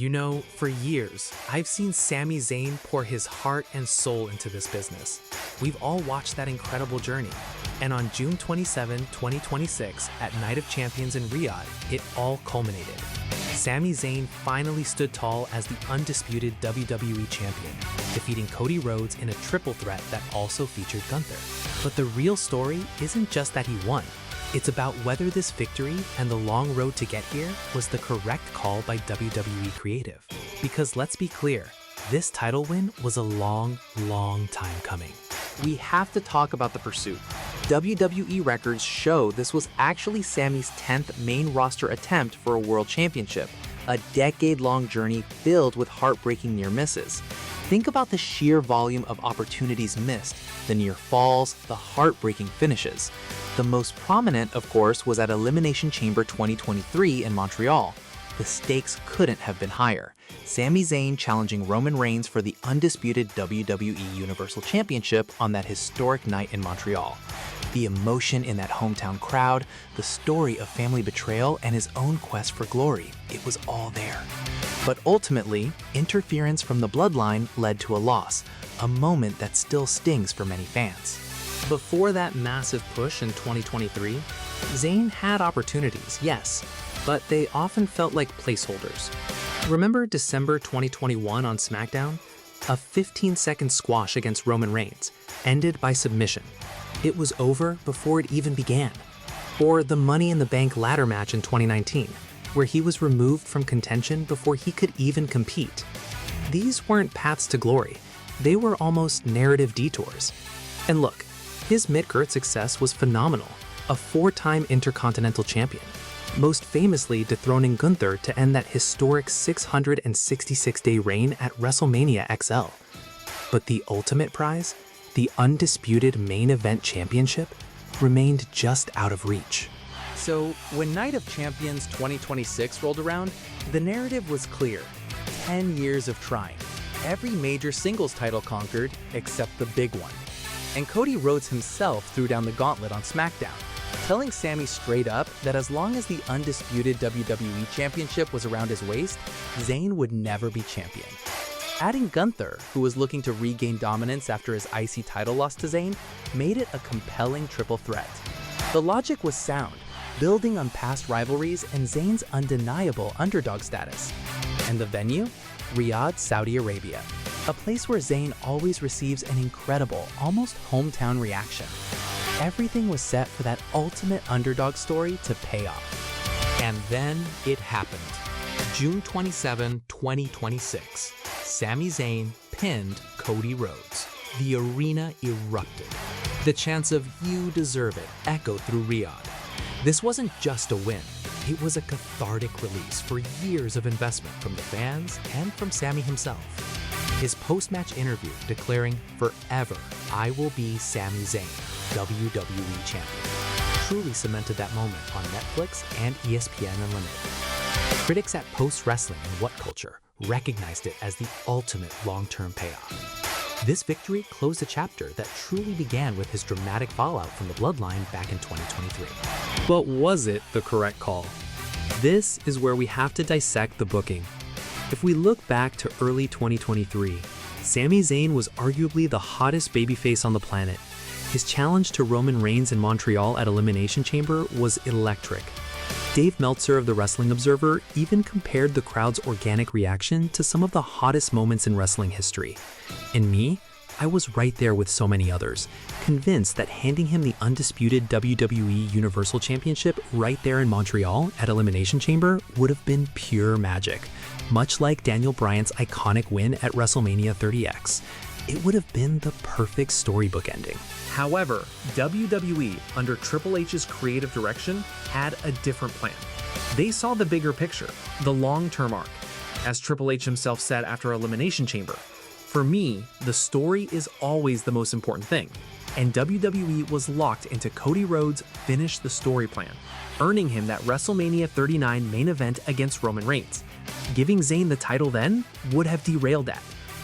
You know, for years, I've seen Sami Zayn pour his heart and soul into this business. We've all watched that incredible journey. And on June 27, 2026, at Night of Champions in Riyadh, it all culminated. Sami Zayn finally stood tall as the undisputed WWE Champion, defeating Cody Rhodes in a triple threat that also featured Gunther. But the real story isn't just that he won. It's about whether this victory and the long road to get here was the correct call by WWE Creative. Because let's be clear, this title win was a long time coming. We have to talk about the pursuit. WWE records show this was actually Sami's 10th main roster attempt for a world championship, a decade-long journey filled with heartbreaking near misses. Think about the sheer volume of opportunities missed, the near falls, the heartbreaking finishes. The most prominent, of course, was at Elimination Chamber 2023 in Montreal. The stakes couldn't have been higher. Sami Zayn challenging Roman Reigns for the undisputed WWE Universal Championship on that historic night in Montreal. The emotion in that hometown crowd, the story of family betrayal, and his own quest for glory, it was all there. But ultimately, interference from the Bloodline led to a loss, a moment that still stings for many fans. Before that massive push in 2023, Zayn had opportunities, yes, but they often felt like placeholders. Remember December 2021 on SmackDown? A 15-second squash against Roman Reigns, ended by submission. It was over before it even began. Or the Money in the Bank ladder match in 2019, where he was removed from contention before he could even compete. These weren't paths to glory. They were almost narrative detours. And look, his mid-card success was phenomenal, a 4-time Intercontinental Champion, most famously dethroning Gunther to end that historic 666-day reign at WrestleMania XL. But the ultimate prize, the undisputed main event championship, remained just out of reach. So, when Night of Champions 2026 rolled around, the narrative was clear. 10 years of trying. Every major singles title conquered, except the big one. And Cody Rhodes himself threw down the gauntlet on SmackDown, telling Sami straight up that as long as the undisputed WWE Championship was around his waist, Zayn would never be champion. Adding Gunther, who was looking to regain dominance after his IC title loss to Zayn, made it a compelling triple threat. The logic was sound, building on past rivalries and Zayn's undeniable underdog status. And the venue? Riyadh, Saudi Arabia, a place where Zayn always receives an incredible, almost hometown reaction. Everything was set for that ultimate underdog story to pay off. And then it happened. June 27, 2026, Sami Zayn pinned Cody Rhodes. The arena erupted. The chants of "You deserve it" echoed through Riyadh. This wasn't just a win. It was a cathartic release for years of investment from the fans and from Sami himself. His post-match interview declaring, "Forever, I will be Sami Zayn, WWE Champion," truly cemented that moment on Netflix and ESPN Unlimited. Critics at Post Wrestling and What Culture recognized it as the ultimate long-term payoff. This victory closed a chapter that truly began with his dramatic fallout from the Bloodline back in 2023. But was it the correct call? This is where we have to dissect the booking. If we look back to early 2023, Sami Zayn was arguably the hottest babyface on the planet. His challenge to Roman Reigns in Montreal at Elimination Chamber was electric. Dave Meltzer of the Wrestling Observer even compared the crowd's organic reaction to some of the hottest moments in wrestling history. And me, I was right there with so many others, convinced that handing him the undisputed WWE Universal Championship right there in Montreal at Elimination Chamber would have been pure magic. Much like Daniel Bryan's iconic win at WrestleMania 30X, it would have been the perfect storybook ending. However, WWE, under Triple H's creative direction, had a different plan. They saw the bigger picture, the long-term arc. As Triple H himself said after Elimination Chamber, "For me, the story is always the most important thing." And WWE was locked into Cody Rhodes' finish the story plan, earning him that WrestleMania 39 main event against Roman Reigns. Giving Zayn the title then would have derailed that.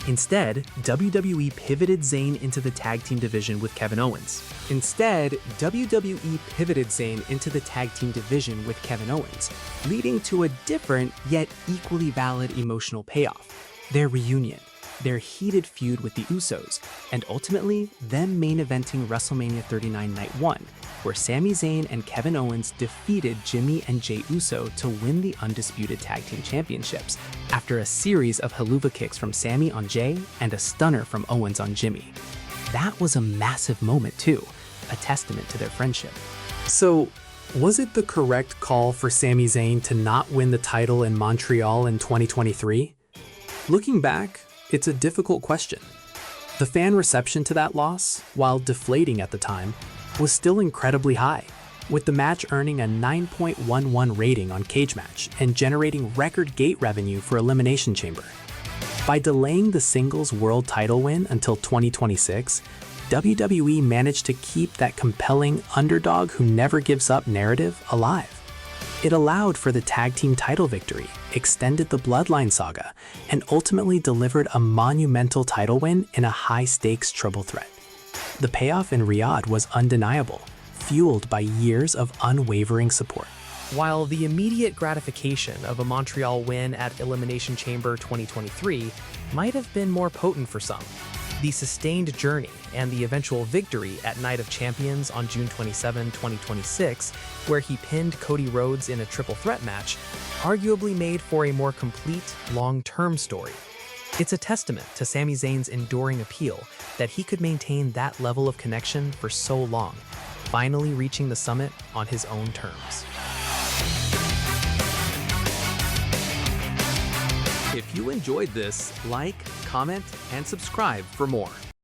Instead, WWE pivoted Zayn into the tag team division with Kevin Owens. Leading to a different yet equally valid emotional payoff: their reunion, their heated feud with the Usos, and ultimately them main eventing WrestleMania 39 Night 1, where Sami Zayn and Kevin Owens defeated Jimmy and Jey Uso to win the undisputed tag team championships after a series of haluva kicks from Sami on Jey and a stunner from Owens on Jimmy. That was a massive moment too, a testament to their friendship. So, was it the correct call for Sami Zayn to not win the title in Montreal in 2023? Looking back, it's a difficult question. The fan reception to that loss, while deflating at the time, was still incredibly high, with the match earning a 9.11 rating on Cage Match and generating record gate revenue for Elimination Chamber. By delaying the singles world title win until 2026, WWE managed to keep that compelling underdog who never gives up narrative alive. It allowed for the tag team title victory, extended the Bloodline saga, and ultimately delivered a monumental title win in a high-stakes triple threat. The payoff in Riyadh was undeniable, fueled by years of unwavering support. While the immediate gratification of a Montreal win at Elimination Chamber 2023 might have been more potent for some, the sustained journey and the eventual victory at Night of Champions on June 27, 2026, where he pinned Cody Rhodes in a triple threat match, arguably made for a more complete, long-term story. It's a testament to Sami Zayn's enduring appeal that he could maintain that level of connection for so long, finally reaching the summit on his own terms. If you enjoyed this, like, comment, and subscribe for more.